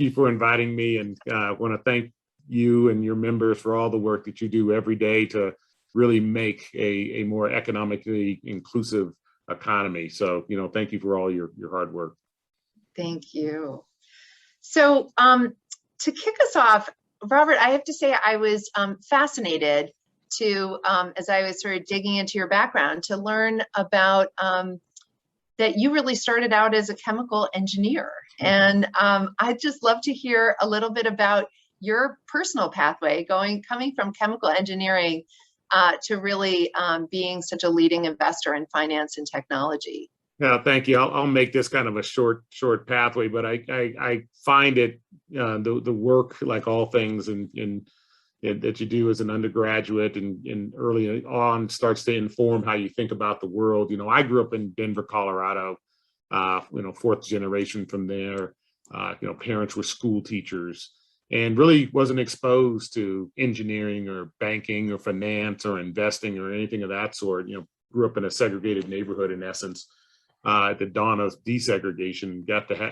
you for inviting me, and I want to thank you and your members for all the work that you do every day to really make a more economically inclusive economy. So, thank you for all your hard work. Thank you. So to kick us off, Robert, I have to say I was fascinated to, as I was sort of digging into your background, to learn about that you really started out as a chemical engineer. And I'd just love to hear a little bit about your personal pathway coming from chemical engineering to really being such a leading investor in finance and technology. Yeah, thank you. I'll make this kind of a short pathway, but I find it the work, like all things that you do as an undergraduate and early on, starts to inform how you think about the world. I grew up in Denver, Colorado, fourth generation from there. Parents were school teachers and really wasn't exposed to engineering or banking or finance or investing or anything of that sort. Grew up in a segregated neighborhood, in essence. At the dawn of desegregation,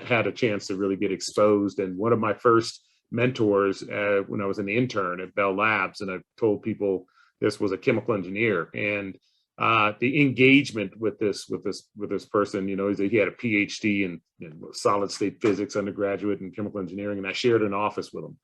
had a chance to really get exposed. And one of my first mentors when I was an intern at Bell Labs, and I told people this was a chemical engineer, and the engagement with this person, he had a PhD in solid state physics, undergraduate in chemical engineering, and I shared an office with him.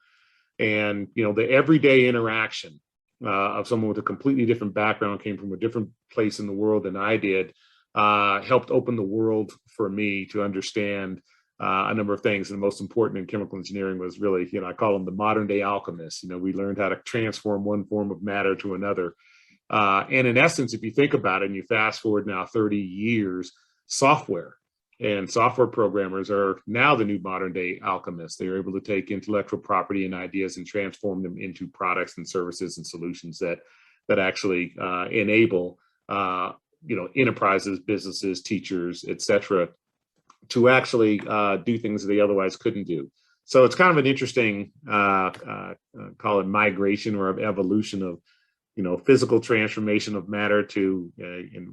And the everyday interaction of someone with a completely different background, came from a different place in the world than I did, helped open the world for me to understand a number of things. And the most important in chemical engineering was really, I call them the modern day alchemists. We learned how to transform one form of matter to another. And in essence, if you think about it and you fast forward now 30 years, software and software programmers are now the new modern day alchemists. They're able to take intellectual property and ideas and transform them into products and services and solutions that actually enable enterprises, businesses, teachers, et cetera, to actually do things that they otherwise couldn't do. So it's kind of an interesting, call it migration or evolution of, physical transformation of matter to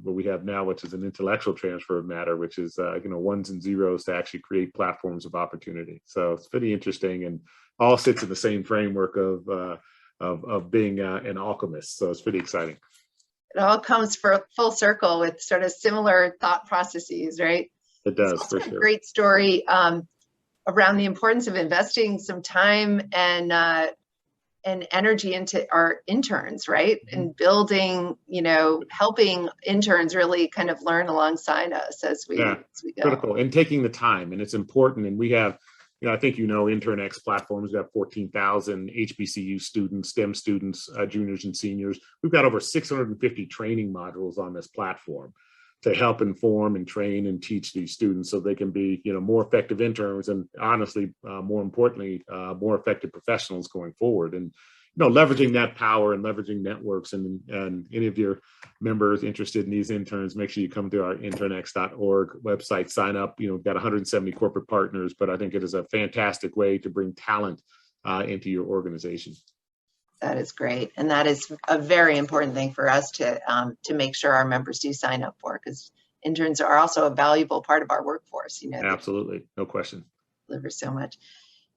what we have now, which is an intellectual transfer of matter, which is, ones and zeros to actually create platforms of opportunity. So it's pretty interesting, and all sits in the same framework of being an alchemist. So it's pretty exciting. It all comes for full circle with sort of similar thought processes, right? It does, it's also for sure. A great story around the importance of investing some time and energy into our interns, right? Mm-hmm. And building, helping interns really kind of learn alongside us as we go. Critical, and taking the time, and it's important. And we have, I think InternX platforms. We have 14,000 HBCU students, STEM students, juniors and seniors. We've got over 650 training modules on this platform to help inform and train and teach these students so they can be, more effective interns, and honestly, more importantly, more effective professionals going forward. And leveraging that power and leveraging networks, and any of your members interested in these interns, make sure you come to our internx.org website, sign up. We've got 170 corporate partners, but I think it is a fantastic way to bring talent into your organization. That is great. And that is a very important thing for us to make sure our members do sign up for, because interns are also a valuable part of our workforce. Absolutely. No question. Deliver so much.